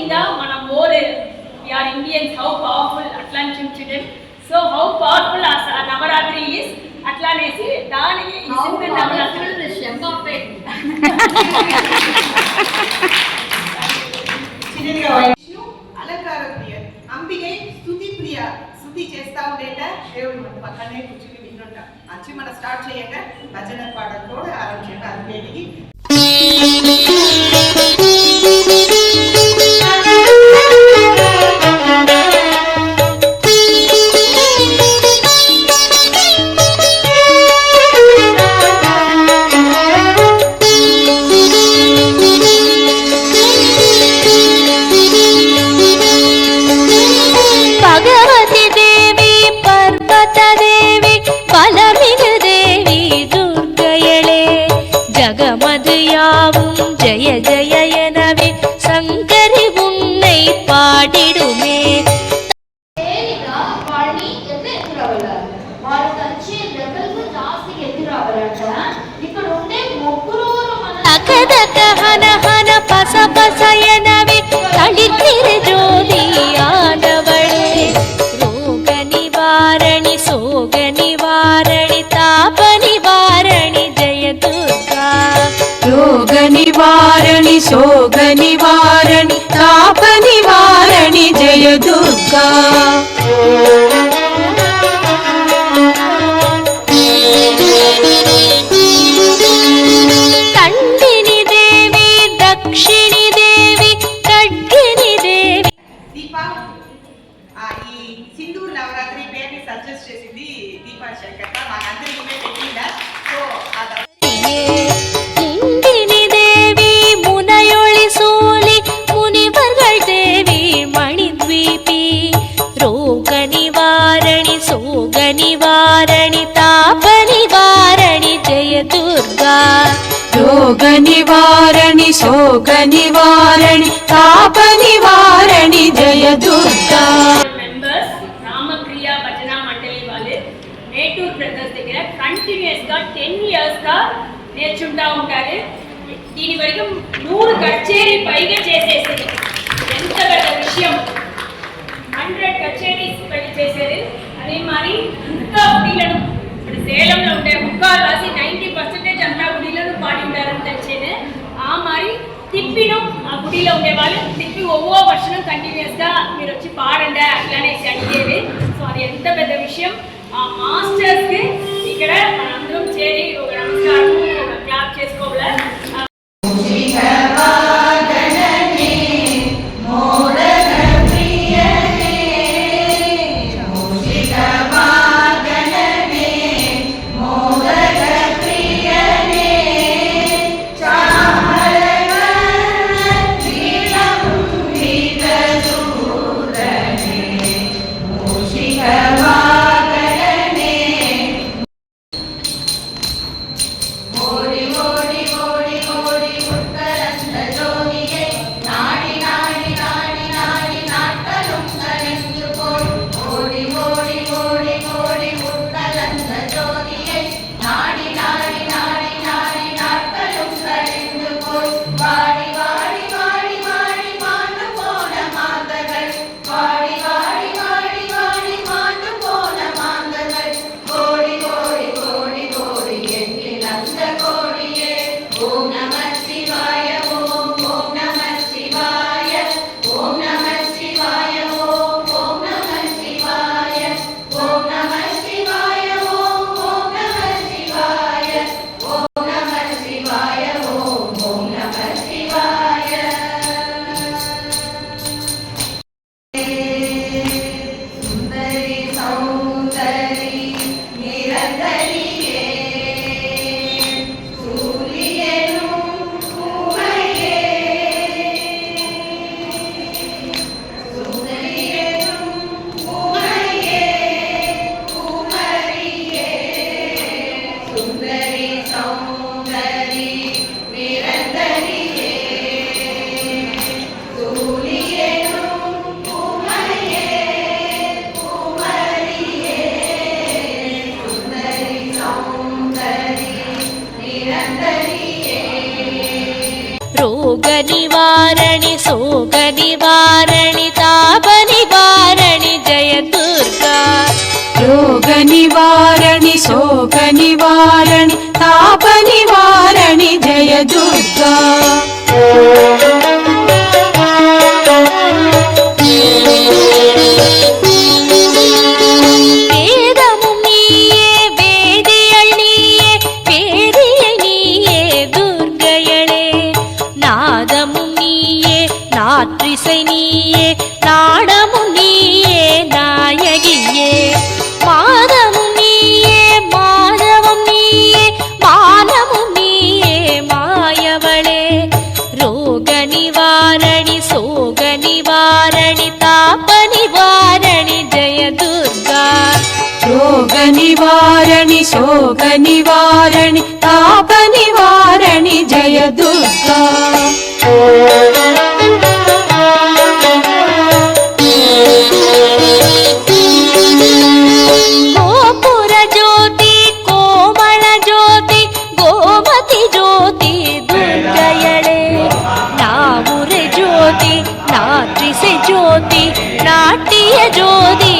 తెలిసిందా మనం more we are Indians how powerful అట్లాని చూపించడం. So how powerful Navratri is అట్లానేసి దానికి ఈ సింపుల్ నవరాత్రి అలంకార ప్రియ అంబికే స్తుతి ప్రియ స్తుతి చేస్తా ఉండేట దేవుడు మన పక్కనే కూర్చుని వింటుంట వచ్చి మనం స్టార్ట్ చేయక భజన పాటలతో ఆరంభించండి అందుకేటికి ஜய ஜய எனவே சங்கரி உன்னை பாடிடுமே. హన హన పస పస ఎనవి తళితిరు జ్యోతియానవళే రోగ నివారణి సోగ నివారణి తాప నివారణి జయ దుర్గా రోగ నివారణి శోగ నివారణి తాప నివారణి జయ దుర్గా తండిని దేవి దక్షిణి దేవి ఖడ్గిని దేవి. దీపా ఈ సింధూర్ నవరాత్రి పేరుని సజెస్ట్ చేసింది దీపా శంకర్ మాకందరికీ పెట్టిందా. సో సోగ నివారణి తాప నివారణి జయ దుర్గా రోగ నివారణి శోగ నివారణి తాప నివారణి జయ దుర్గా. మెంబర్స్ రామక్రియ భజన మండలి వాళ్ళే మేటూర్ బ్రదర్స్ దగ్గర కంటిన్యూస్ గా 10 years గా నేర్చుకుంటా ఉంటారు. దీని వరకు 100 కచేరీ పైగా చేసేసింది. ఎంత పెద్ద విషయం. 100 కచేరీస్ పైగా చేసేది. అదే మరి ఇంకా గుడిలను ఇప్పుడు సేలంలో ఉండే ముక్కాలు రాసి 90% అంతా గుడిలను పాడి ఉంటారని తెలిసేది. ఆ మరి తిప్పిను ఆ గుడిలో ఉండేవాళ్ళు తిప్పి ఒவ்வொரு వర్షం కంటిన్యూస్ గా మీరు వచ్చి పాడండి అట్లానేసి అడిగేది. సో అది ఎంత పెద్ద విషయం. ఆ మాస్టర్స్ కి ఇక్కడ మనందరం చేరి ఒక నమస్కారం ఒక క్లాప్ చేసుకోవాలి. ఓడి ఓడి ఓడి निवारणि शोक निवारणि ताप निवारणि जय दुर्गा रोग निवारणि शोक निवारणि ताप निवारणि जय दुर्गा வேதமும் நீயே வேதியள் நீயே வேதியை நீயே துர்க்கையளே நாதமும் நீயே நாற்றிசை நீயே நாடமும் நீயே நாயகியே மாதமும் நீயே மாதவம் நீயே மானமும் நீயே மாயவளே ரோக நிவாரணி சோக நிவாரணி தாப நிவாரணி ஜெய துர்கா रोग निवारणि शोक निवारणि ताप निवारणि जय दुर्गा गोपुर ज्योति कोमल ज्योति गोमति ज्योति दुर्गयळे नावुरे ज्योति नाट्रिसे ज्योति नाट्य ज्योति